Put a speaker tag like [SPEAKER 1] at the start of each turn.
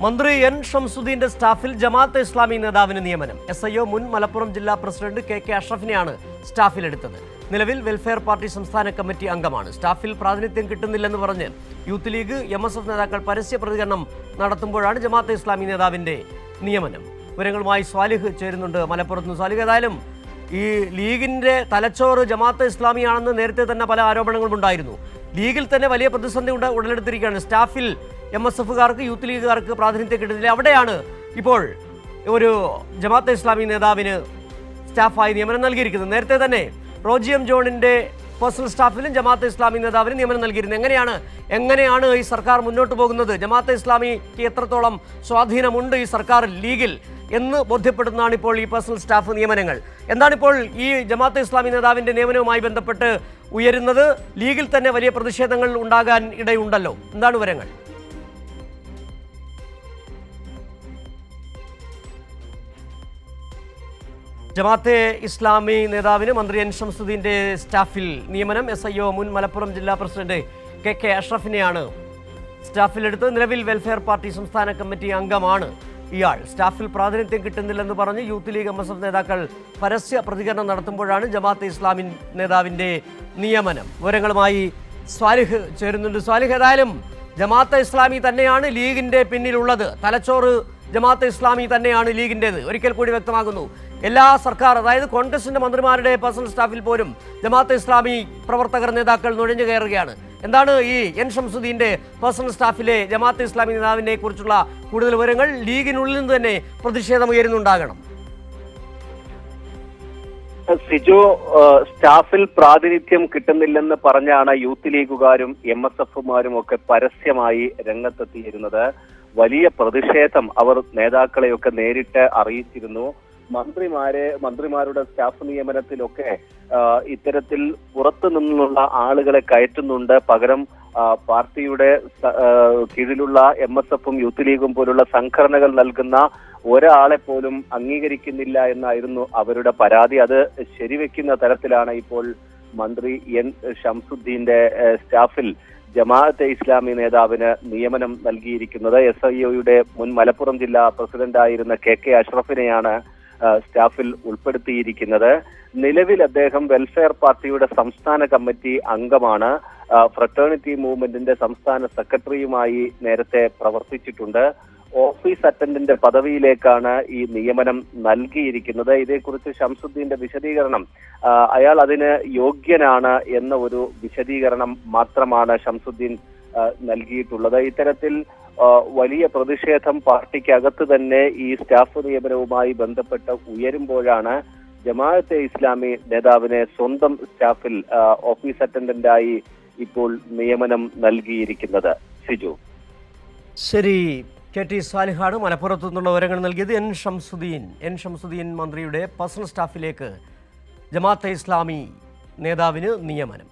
[SPEAKER 1] മന്ത്രി എൻ ഷംസുദ്ദീന്റെ സ്റ്റാഫിൽ ജമാഅത്തെ ഇസ്ലാമി നേതാവിന് നിയമനം. SIO മുൻ മലപ്പുറം ജില്ലാ പ്രസിഡന്റ് KK അഷ്റഫിനെയാണ് സ്റ്റാഫിലെടുത്തത്. നിലവിൽ വെൽഫെയർ പാർട്ടി സംസ്ഥാന കമ്മിറ്റി അംഗമാണ്. സ്റ്റാഫിൽ പ്രാതിനിധ്യം കിട്ടുന്നില്ലെന്ന് പറഞ്ഞ് യൂത്ത് ലീഗ് MSF നേതാക്കൾ പരസ്യ പ്രതികരണം നടത്തുമ്പോഴാണ് ജമാഅത്തെ ഇസ്ലാമി നേതാവിന്റെ നിയമനം. വിവരങ്ങളുമായി സ്വാലിഹ് ചേരുന്നുണ്ട് മലപ്പുറത്ത്. സ്വാലിഹ്, ഏതായാലും ഈ ലീഗിന്റെ തലച്ചോറ് ജമാഅത്തെ ഇസ്ലാമിയാണെന്ന് നേരത്തെ തന്നെ പല ആരോപണങ്ങളും ഉണ്ടായിരുന്നു. ലീഗിൽ തന്നെ വലിയ പ്രതിസന്ധി ഉടലെടുത്തിരിക്കുകയാണ്. സ്റ്റാഫിൽ MSFകാർക്ക് യൂത്ത് ലീഗുകാർക്ക് പ്രാതിനിധ്യം കിട്ടുന്നില്ല. അവിടെയാണ് ഇപ്പോൾ ഒരു ജമാഅത്തെ ഇസ്ലാമി നേതാവിന് സ്റ്റാഫായി നിയമനം നൽകിയിരിക്കുന്നത്. നേരത്തെ തന്നെ റോജി M ജോണിന്റെ പേഴ്സണൽ സ്റ്റാഫിലും ജമാഅത്തെ ഇസ്ലാമി നേതാവിന് നിയമനം നൽകിയിരുന്നു. എങ്ങനെയാണ് ഈ സർക്കാർ മുന്നോട്ട് പോകുന്നത്? ജമാഅത്തെ ഇസ്ലാമിക്ക് എത്രത്തോളം സ്വാധീനമുണ്ട് ഈ സർക്കാർ ലീഗിൽ എന്ന് ബോധ്യപ്പെടുന്നതാണ് ഇപ്പോൾ ഈ പേഴ്സണൽ സ്റ്റാഫ് നിയമനങ്ങൾ. എന്താണിപ്പോൾ ഈ ജമാഅത്തെ ഇസ്ലാമി നേതാവിന്റെ നിയമനവുമായി ബന്ധപ്പെട്ട് ഉയരുന്നത്? ലീഗിൽ തന്നെ വലിയ പ്രതിഷേധങ്ങൾ ഉണ്ടാകാൻ ഇടയുണ്ടല്ലോ, എന്താണ് വിവരങ്ങൾ? ജമാഅത്തെ ഇസ്ലാമി നേതാവിന് മന്ത്രി എൻ ഷംസുദ്ദീന്റെ സ്റ്റാഫിൽ നിയമനം. SIO മുൻ മലപ്പുറം ജില്ലാ പ്രസിഡന്റ് KK അഷ്റഫിനെയാണ് സ്റ്റാഫിലെടുത്തത്. നിലവിൽ വെൽഫെയർ പാർട്ടി സംസ്ഥാന കമ്മിറ്റി അംഗമാണ് ഇയാൾ. സ്റ്റാഫിൽ പ്രാതിനിധ്യം കിട്ടുന്നില്ലെന്ന് പറഞ്ഞ് യൂത്ത് ലീഗ് MSF നേതാക്കൾ പരസ്യ പ്രതികരണം നടത്തുമ്പോഴാണ് ജമാഅത്തെ ഇസ്ലാമി നേതാവിന്റെ നിയമനം. വിവരങ്ങളുമായി സ്വാലിഹ് ചേരുന്നുണ്ട്. സ്വാലിഹ്, ഏതായാലും ജമാഅത്തെ ഇസ്ലാമി തന്നെയാണ് ലീഗിന്റെ പിന്നിലുള്ളത്. തലച്ചോറ് ജമാഅത്തെ ഇസ്ലാമി തന്നെയാണ് ലീഗിൻ്റെത്. ഒരിക്കൽ കൂടി വ്യക്തമാകുന്നു. എല്ലാ സർക്കാർ, അതായത് കോൺഗ്രസിന്റെ മന്ത്രിമാരുടെ പേഴ്സണൽ സ്റ്റാഫിൽ പോലും ജമാഅത്തെ ഇസ്ലാമി പ്രവർത്തകർ നേതാക്കൾ നുഴഞ്ഞു കയറുകയാണ്. എന്താണ് ഈ എൻ ഷംസുദ്ദീന്റെ പേഴ്സണൽ സ്റ്റാഫിലെ ജമാഅത്തെ ഇസ്ലാമി നേതാവിനെ കുറിച്ചുള്ള കൂടുതൽ വിവരങ്ങൾ? ലീഗിനുള്ളിൽ നിന്ന് തന്നെ പ്രതിഷേധം ഉയരുന്നുണ്ടാകണം.
[SPEAKER 2] സിജോ, സ്റ്റാഫിൽ പ്രാതിനിധ്യം കിട്ടുന്നില്ലെന്ന് പറഞ്ഞാണ് യൂത്ത് ലീഗുകാരും MSFമാരും ഒക്കെ പരസ്യമായി രംഗത്തെത്തിയിരുന്നത്. വലിയ പ്രതിഷേധം അവർ നേതാക്കളെയൊക്കെ നേരിട്ട് അറിയിച്ചിരുന്നു. മന്ത്രിമാരുടെ സ്റ്റാഫ് നിയമനത്തിലൊക്കെ ഇത്തരത്തിൽ പുറത്തു നിന്നുള്ള ആളുകളെ കയറ്റുന്നുണ്ട്. പകരം പാർട്ടിയുടെ കീഴിലുള്ള MSFും യൂത്ത് ലീഗും പോലുള്ള സംഘടനകൾ നൽകുന്ന ഒരാളെ പോലും അംഗീകരിക്കുന്നില്ല എന്നായിരുന്നു അവരുടെ പരാതി. അത് ശരിവെക്കുന്ന തരത്തിലാണ് ഇപ്പോൾ മന്ത്രി എൻ ഷംസുദ്ദീന്റെ സ്റ്റാഫിൽ ജമാഅത്തെ ഇസ്ലാമി നേതാവിന് നിയമനം നൽകിയിരിക്കുന്നത്. SIOയുടെ മുൻ മലപ്പുറം ജില്ലാ പ്രസിഡന്റായിരുന്ന KK അഷ്റഫിനെയാണ് സ്റ്റാഫിൽ ഉൾപ്പെടുത്തിയിരിക്കുന്നത്. നിലവിൽ അദ്ദേഹം വെൽഫെയർ പാർട്ടിയുടെ സംസ്ഥാന കമ്മിറ്റി അംഗമാണ്. ഫ്രട്ടേണിറ്റി മൂവ്മെന്റിന്റെ സംസ്ഥാന സെക്രട്ടറിയുമായി നേരത്തെ പ്രവർത്തിച്ചിട്ടുണ്ട്. ഓഫീസ് അറ്റൻഡന്റ് പദവിയിലേക്കാണ് ഈ നിയമനം നൽകിയിരിക്കുന്നത്. ഇതേക്കുറിച്ച് ഷംസുദ്ദീന്റെ വിശദീകരണം, അയാൾ അതിന് യോഗ്യനാണ് എന്ന ഒരു വിശദീകരണം മാത്രമാണ് ഷംസുദ്ദീൻ നൽകിയിട്ടുള്ളത്. ഇത്തരത്തിൽ വലിയ പ്രതിഷേധം പാർട്ടിക്കകത്ത് തന്നെ ഈ സ്റ്റാഫ് നിയമനവുമായി ബന്ധപ്പെട്ട് ഉയരുമ്പോഴാണ് ജമാഅത്തെ ഇസ്ലാമി നേതാവിനെ സ്വന്തം സ്റ്റാഫിൽ ഓഫീസ് അറ്റൻഡന്റായി ഇപ്പോൾ നിയമനം നൽകിയിരിക്കുന്നത്. സിജു,
[SPEAKER 1] ശരി. KT സ്വാലിഹാണ് മലപ്പുറത്തു നിന്നുള്ള വിവരങ്ങൾ നൽകിയത്. എൻ ഷംസുദ്ദീൻ മന്ത്രിയുടെ പേഴ്സണൽ സ്റ്റാഫിലേക്ക് ജമാഅത്തെ ഇസ്ലാമി നേതാവിന് നിയമനം.